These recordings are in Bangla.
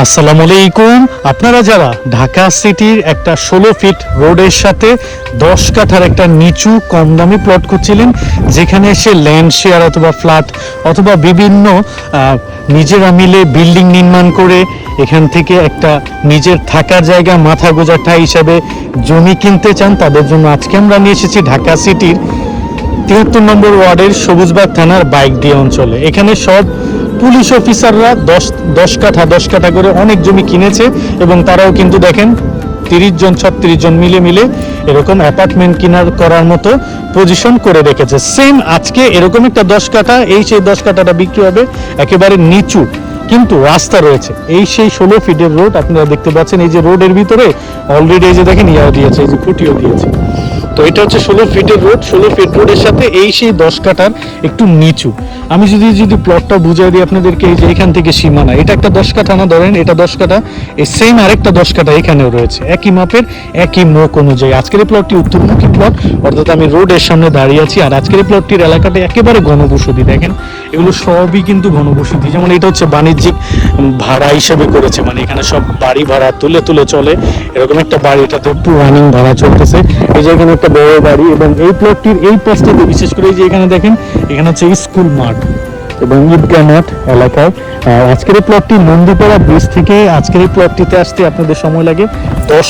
আসসালামু আলাইকুম। আপনারা যারা ঢাকা সিটির একটা 16 ফিট রোডের সাথে 10 কাঠার একটা নিচু কম দামি প্লট খুঁজছিলেন, যেখানে এসে ল্যান্ড শেয়ার অথবা ফ্ল্যাট অথবা বিভিন্ন নিজেরা মিলে বিল্ডিং নির্মাণ করে এখান থেকে একটা নিজের থাকার জায়গা মাথা গোঁজার ঠাঁই হিসাবে জমি কিনতে চান, তাদের জন্য আজকে আমরা নিয়ে এসেছি ঢাকা সিটির 73 নম্বর ওয়ার্ডের সবুজবাগ থানার বাইক দিয়ে অঞ্চলে। এখানে সব পুলিশ অফিসাররা 10 কাঠা করে অনেক জমি কিনেছে এবং তারাও কিন্তু দেখেন 30 জন 36 জন মিলে এরকম অ্যাপার্টমেন্ট করার মতো পজিশন করে রেখেছে। সেম আজকে এরকম একটা 10 কাঠা, সেই 10 কাঠাটা বিক্রি হবে একেবারে নিচু, কিন্তু রাস্তা রয়েছে। সেই 16 ফিটের রোড আপনারা দেখতে পাচ্ছেন। এই যে রোডের ভিতরে অলরেডি এই যে দেখেন দিয়েছে, এই যে খুঁটিও দিয়েছে। তো এটা হচ্ছে 16 ফিটের রোড। 16 ফিট রোডের সাথে সেই 10 কাঠার একটু নিচু। আমি যদি প্লটটা বুঝিয়ে দিই আপনাদেরকে, এই যে এখান থেকে সীমানা, এটা একটা 10 কাঠা না, ধরেন এটা 10 কাঠা, এই সেম আরেকটা 10 কাঠা এখানেও রয়েছে, একই মাপের একই মুখ অনুযায়ী। আজকের এই প্লটটি উত্তরমুখী প্লট, অর্থাৎ আমি রোডের সামনে দাঁড়িয়ে আছি। আর আজকের এই প্লটটির এলাকাটা একেবারে ঘনবসতি। দেখেন এগুলো সবই কিন্তু ঘনবসতি। যেমন এটা হচ্ছে বাণিজ্যিক ভাড়া হিসেবে করেছে, মানে এখানে সব বাড়ি ভাড়া তুলে চলে, এরকম একটা বাড়ি, এটাতে একটু রানিং ভাড়া চলতেছে। এই যে এখানে একটা বড় বাড়ি, এবং এই প্লটটির এই পাশটাতে বিশেষ করে যে এখানে দেখেন, এখানে হচ্ছে স্কুল মাঠ এবং ঈদগাহ মাঠ এলাকায়। আজকের এই প্লটটি নন্দীপাড়া ব্রিজ থেকে আজকের এই প্লটটিতে আসতে আপনাদের সময় লাগে 10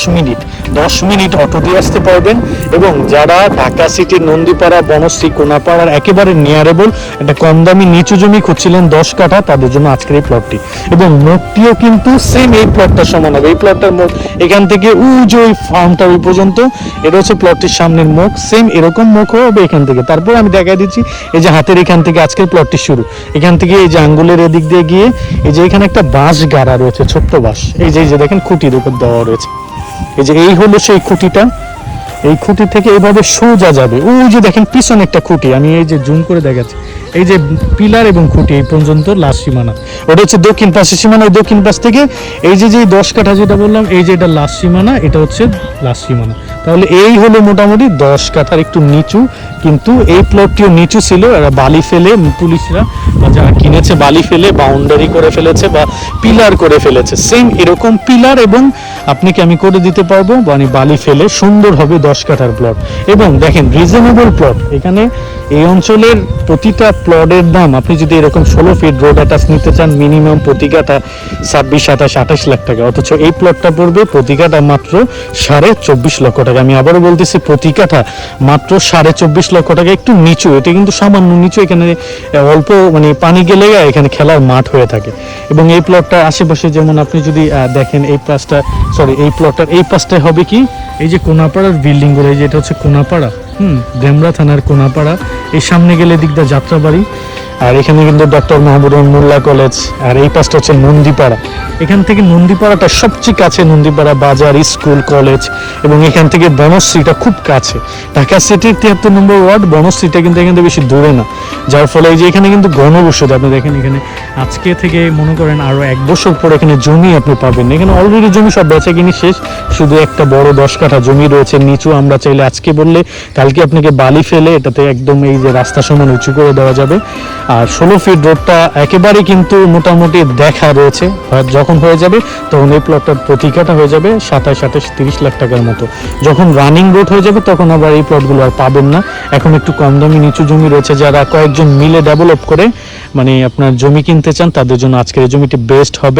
মিনিট অটো দিয়ে আসতে পারবেন। এবং যারা ঢাকা সিটির নন্দীপাড়া, বনশ্রী, কোনাপাড়ার একেবারে নিয়ারেবল একটা কম দামি নিচু জমি খুঁজছিলেন 10 কাঠা, তাদের জন্য আজকের এই প্লটটি। এবং মুখটিও কিন্তু সেম এই প্লটটার সমান হবে। এই প্লটটার মুখ এখান থেকে ওই ফার্মটা ওই পর্যন্ত, এটা হচ্ছে প্লটটির সামনের মুখ। সেম এরকম মুখ হবে এখান থেকে। তারপর আমি দেখাই দিচ্ছি, এই যে হাতের এখান থেকে আজকের প্লটটি শুরু। এখান থেকে এই যে আঙ্গুলের এদিক দিয়ে গিয়ে এই যে এখানে একটা বাঁশ গাড়া রয়েছে, ছোট্ট বাঁশ, এই যে দেখেন খুঁটির উপর দেওয়া রয়েছে। এই হলো সেই খুঁটিটা। এই খুঁটি থেকে এইভাবে সোজা যাবে, ওই যে দেখেন পিছনে একটা খুঁটি, আমি এই যে জুম করে দেখাচ্ছি, এই যে পিলার এবং খুঁটি এই পর্যন্ত লাস্ট সীমানা। ওটা হচ্ছে দক্ষিণ পাশের সীমানা। ওই দক্ষিণ পাশ থেকে এই যে 10 কাঠা যেটা বললাম, এই যে এটা লাস্ট সীমানা, এটা হচ্ছে লাস্ট সীমানা। তাহলে এই হলো মোটামুটি 10 কাঠার একটু নিচু, কিন্তু এই প্লটটিও নিচু ছিল। এরা বালি ফেলে, পুলিশরা বা যারা কিনেছে বালি ফেলে বাউন্ডারি করে ফেলেছে বা পিলার করে ফেলেছে। সেম এরকম পিলার এবং আপনাকে আমি করে দিতে পারবো, মানে বালি ফেলে সুন্দর হবে 10 কাঠার প্লট। এবং দেখেন রিজনেবল প্লট। এখানে এই অঞ্চলের প্রতিটা প্লটের দাম, আপনি যদি এরকম 16 ফিট রোড অ্যাটাচ নিতে চান, মিনিমাম প্রতি কাঠা 26, 27, 28 লাখ টাকা। অথচ এই প্লটটা পড়বে প্রতি কাঠা মাত্র 24.5 লক্ষ টাকা। আমি আবারও বলতেছি, প্রতি কাঠা মাত্র 24.5 লক্ষ টাকা। একটু নিচু, এটা কিন্তু সামান্য নিচু। এখানে অল্প মানে পানি গেলে এখানে খেলার মাঠ হয়ে থাকে। এবং এই প্লটটার আশেপাশে যেমন আপনি যদি দেখেন, এই প্লটটার এই পাশটায় হবে কি, এই যে কোনাপাড়ার বিল্ডিং গুলো, এই যে এটা হচ্ছে কোনাপাড়া, ডেমরা থানার কোনাপাড়া। এই সামনে গেলে দিকটা যাত্রাবাড়ি, আর এখানে কিন্তু ডক্টর মাহবুবুর মোল্লা কলেজ। আর এই পাশটা হচ্ছে নন্দীপাড়া। এখান থেকে নন্দীপাড়াটা সবচেয়ে কাছে, নন্দীপাড়া বাজার, স্কুল, কলেজ। এবং এখান থেকে বনশ্রীটা খুব কাছে। ঢাকা সিটির 73 নম্বর ওয়ার্ড, বনশ্রীটা কিন্তু এখান থেকে বেশি দূরে না, যার ফলে এই যে এখানে কিন্তু ঘনবসতি। আপনি দেখেন এখানে আজকে থেকে মনে করেন আরো 1 বছর পর এখানে জমি আপনি পাবেন। এখানে অলরেডি জমি সব বেচা কিনি শেষ, শুধু একটা বড় 10 কাঠা জমি রয়েছে নিচু। আমরা চাইলে আজকে বললে কালকে আপনাকে বালি ফেলে এটাতে একদম এই যে রাস্তা সমান উঁচু করে দেওয়া যাবে। আর 16 ফিট রোডটা একেবারে কিন্তু মোটামুটি দেখা রয়েছে। যখন হয়ে যাবে তখন এই প্লটটার প্রতি কাঠা হয়ে যাবে 27, 30 লাখ টাকার মতো। যখন রানিং রোড হয়ে যাবে তখন আবার এই প্লটগুলো আর পাবেন না। এখন একটু কম দামি নিচু জমি রয়েছে। যারা কয়েকজন মিলে ডেভেলপ করে মানে আপনার জমি কিনতে চান, তাদের জন্য আজকের এই জমিটি বেস্ট হবে।